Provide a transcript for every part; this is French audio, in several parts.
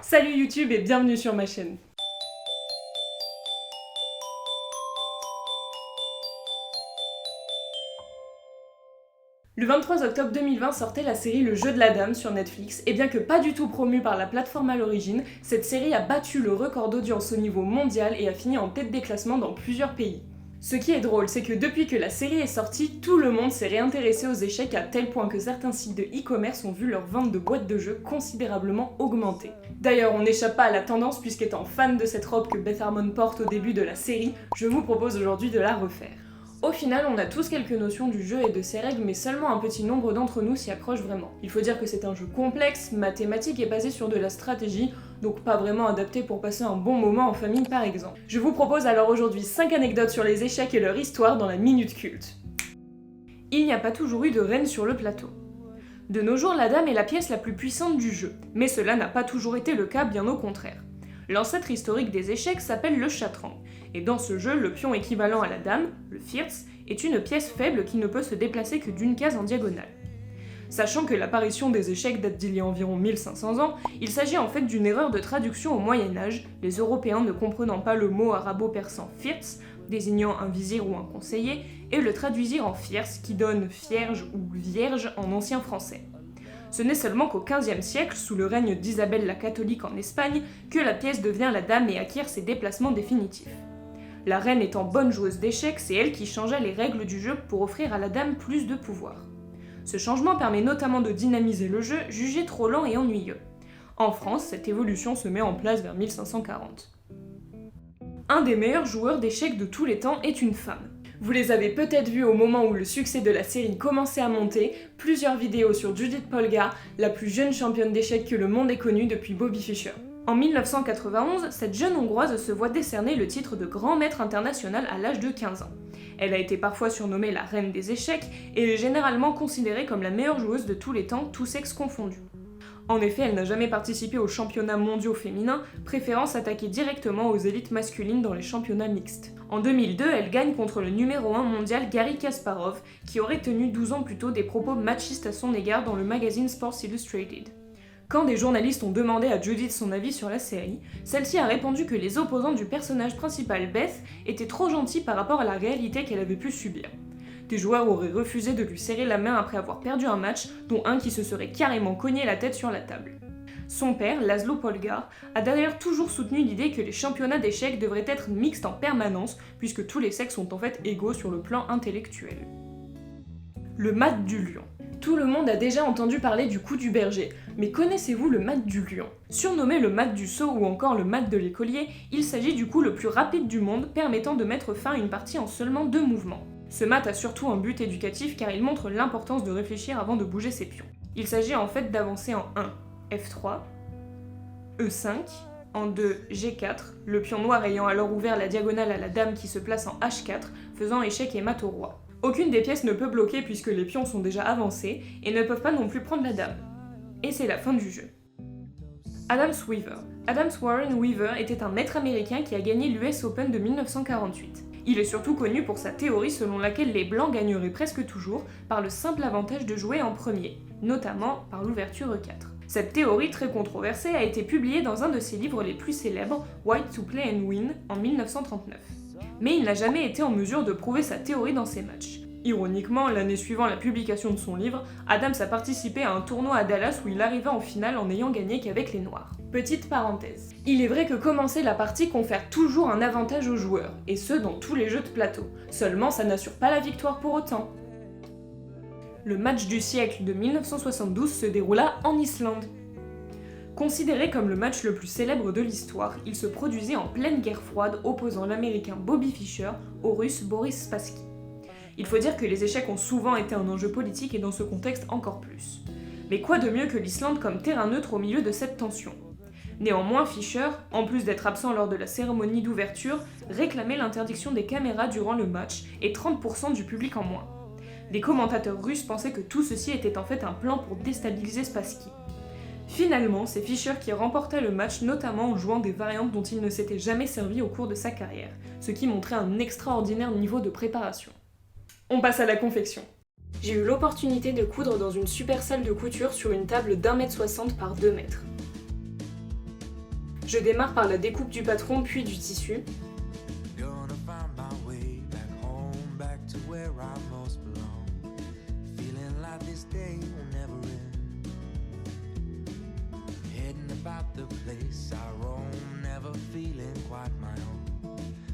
Salut YouTube et bienvenue sur ma chaîne. Le 23 octobre 2020 sortait la série Le Jeu de la Dame sur Netflix, et bien que pas du tout promue par la plateforme à l'origine, cette série a battu le record d'audience au niveau mondial et a fini en tête des classements dans plusieurs pays. Ce qui est drôle, c'est que depuis que la série est sortie, tout le monde s'est réintéressé aux échecs à tel point que certains sites de e-commerce ont vu leur vente de boîtes de jeux considérablement augmenter. D'ailleurs, on n'échappe pas à la tendance puisqu'étant fan de cette robe que Beth Harmon porte au début de la série, je vous propose aujourd'hui de la refaire. Au final, on a tous quelques notions du jeu et de ses règles, mais seulement un petit nombre d'entre nous s'y accrochent vraiment. Il faut dire que c'est un jeu complexe, mathématique et basé sur de la stratégie, donc pas vraiment adapté pour passer un bon moment en famille par exemple. Je vous propose alors aujourd'hui 5 anecdotes sur les échecs et leur histoire dans la Minute Culte. Il n'y a pas toujours eu de reine sur le plateau. De nos jours, la dame est la pièce la plus puissante du jeu, mais cela n'a pas toujours été le cas, bien au contraire. L'ancêtre historique des échecs s'appelle le chatrang, et dans ce jeu, le pion équivalent à la dame, le firz, est une pièce faible qui ne peut se déplacer que d'une case en diagonale. Sachant que l'apparition des échecs date d'il y a environ 1500 ans, il s'agit en fait d'une erreur de traduction au Moyen-Âge, les Européens ne comprenant pas le mot arabo-persan firz, désignant un vizir ou un conseiller, et le traduisirent en firz, qui donne fierge ou vierge en ancien français. Ce n'est seulement qu'au XVe siècle, sous le règne d'Isabelle la catholique en Espagne, que la pièce devient la dame et acquiert ses déplacements définitifs. La reine étant bonne joueuse d'échecs, c'est elle qui changea les règles du jeu pour offrir à la dame plus de pouvoir. Ce changement permet notamment de dynamiser le jeu, jugé trop lent et ennuyeux. En France, cette évolution se met en place vers 1540. Un des meilleurs joueurs d'échecs de tous les temps est une femme. Vous les avez peut-être vus au moment où le succès de la série commençait à monter, plusieurs vidéos sur Judith Polgar, la plus jeune championne d'échecs que le monde ait connue depuis Bobby Fischer. En 1991, cette jeune Hongroise se voit décerner le titre de grand maître international à l'âge de 15 ans. Elle a été parfois surnommée la reine des échecs et est généralement considérée comme la meilleure joueuse de tous les temps, tous sexes confondus. En effet, elle n'a jamais participé aux championnats mondiaux féminins, préférant s'attaquer directement aux élites masculines dans les championnats mixtes. En 2002, elle gagne contre le numéro 1 mondial Garry Kasparov, qui aurait tenu 12 ans plus tôt des propos machistes à son égard dans le magazine Sports Illustrated. Quand des journalistes ont demandé à Judith son avis sur la série, celle-ci a répondu que les opposants du personnage principal, Beth, étaient trop gentils par rapport à la réalité qu'elle avait pu subir. Des joueurs auraient refusé de lui serrer la main après avoir perdu un match, dont un qui se serait carrément cogné la tête sur la table. Son père, Laszlo Polgar, a d'ailleurs toujours soutenu l'idée que les championnats d'échecs devraient être mixtes en permanence, puisque tous les sexes sont en fait égaux sur le plan intellectuel. Le mat du lion. Tout le monde a déjà entendu parler du coup du berger, mais connaissez-vous le mat du lion? Surnommé le mat du sceau ou encore le mat de l'écolier, il s'agit du coup le plus rapide du monde, permettant de mettre fin à une partie en seulement 2 mouvements. Ce mat a surtout un but éducatif car il montre l'importance de réfléchir avant de bouger ses pions. Il s'agit en fait d'avancer en 1, F3, E5, en 2, G4, le pion noir ayant alors ouvert la diagonale à la dame qui se place en H4, faisant échec et mat au roi. Aucune des pièces ne peut bloquer puisque les pions sont déjà avancés et ne peuvent pas non plus prendre la dame. Et c'est la fin du jeu. Adams Weaver. Adams Warren Weaver était un maître américain qui a gagné l'US Open de 1948. Il est surtout connu pour sa théorie selon laquelle les blancs gagneraient presque toujours par le simple avantage de jouer en premier, notamment par l'ouverture E4. Cette théorie très controversée a été publiée dans un de ses livres les plus célèbres, White to Play and Win, en 1939. Mais il n'a jamais été en mesure de prouver sa théorie dans ses matchs. Ironiquement, l'année suivant la publication de son livre, Adams a participé à un tournoi à Dallas où il arriva en finale en n'ayant gagné qu'avec les noirs. Petite parenthèse. Il est vrai que commencer la partie confère toujours un avantage aux joueurs, et ce dans tous les jeux de plateau. Seulement, ça n'assure pas la victoire pour autant. Le match du siècle de 1972 se déroula en Islande. Considéré comme le match le plus célèbre de l'histoire, il se produisait en pleine guerre froide opposant l'américain Bobby Fischer au russe Boris Spassky. Il faut dire que les échecs ont souvent été un enjeu politique et dans ce contexte encore plus. Mais quoi de mieux que l'Islande comme terrain neutre au milieu de cette tension? Néanmoins, Fischer, en plus d'être absent lors de la cérémonie d'ouverture, réclamait l'interdiction des caméras durant le match et 30% du public en moins. Les commentateurs russes pensaient que tout ceci était en fait un plan pour déstabiliser Spassky. Finalement, c'est Fischer qui remporta le match, notamment en jouant des variantes dont il ne s'était jamais servi au cours de sa carrière, ce qui montrait un extraordinaire niveau de préparation. On passe à la confection. J'ai eu l'opportunité de coudre dans une super salle de couture sur une table d'1,60 m par 2 m. Je démarre par la découpe du patron puis du tissu.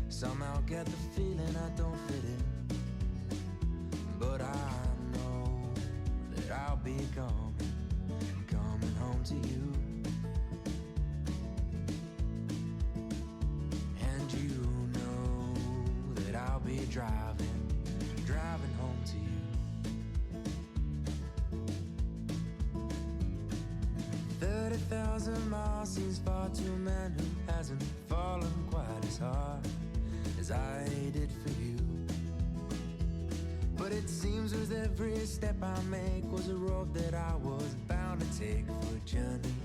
Somehow get the feeling I don't fit in, but I know that I'll be coming home to you. And you know that I'll be driving home to you. 30,000 miles seems far to a man who hasn't fallen quite as hard as I did for you. But it seems with every step I make was a road that I was bound to take for a journey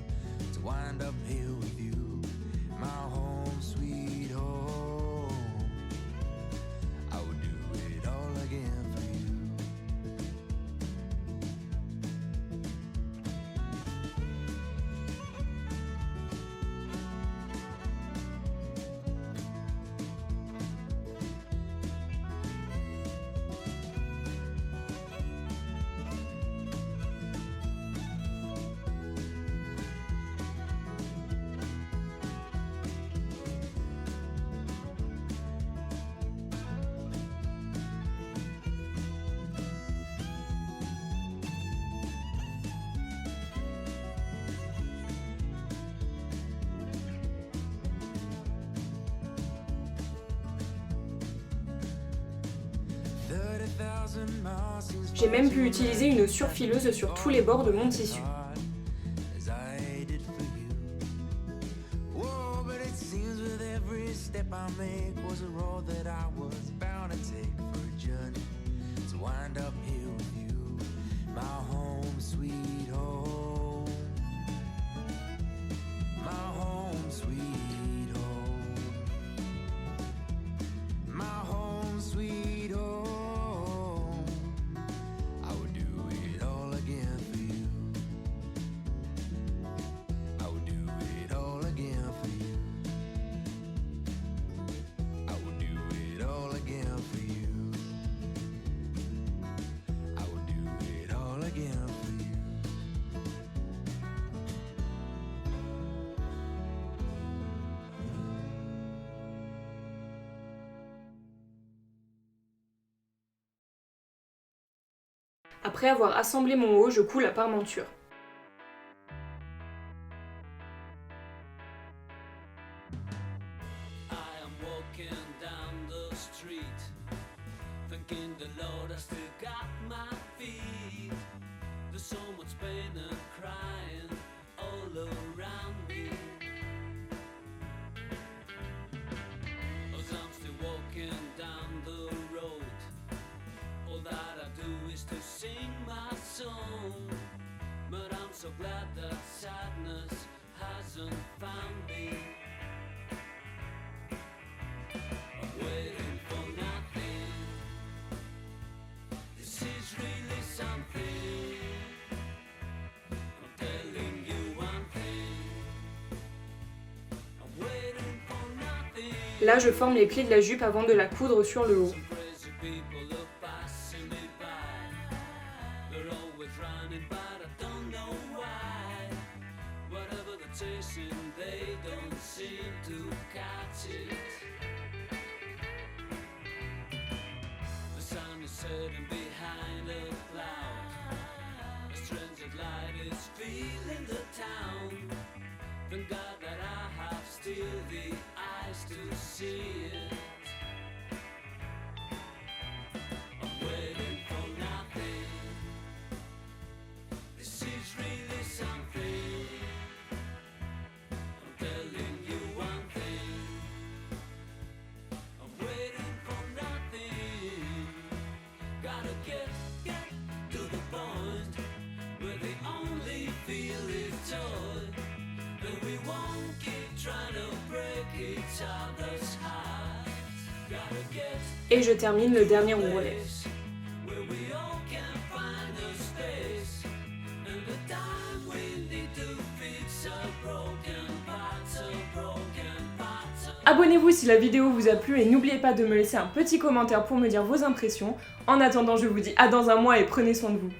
to wind up here with you, my home, sweet home. I would do it all again for you. J'ai même pu utiliser une surfileuse sur tous les bords de mon tissu. Après avoir assemblé mon haut, je coule la parmenture. So glad that sadness hasn't found me. I'm waiting for nothing. This is really something. I'm telling you one thing. I'm waiting for nothing. Là, je forme les plis de la jupe avant de la coudre sur le haut. They don't seem to catch it. The sun is setting behind a cloud. A strange light is filling the town. Thank God that I have still the eyes to see it. I'm waiting for nothing. This is really something. Et je termine le dernier ourlet. broken parts of broken Abonnez-vous si la vidéo vous a plu et n'oubliez pas de me laisser un petit commentaire pour me dire vos impressions. En attendant, je vous dis à dans un mois et prenez soin de vous.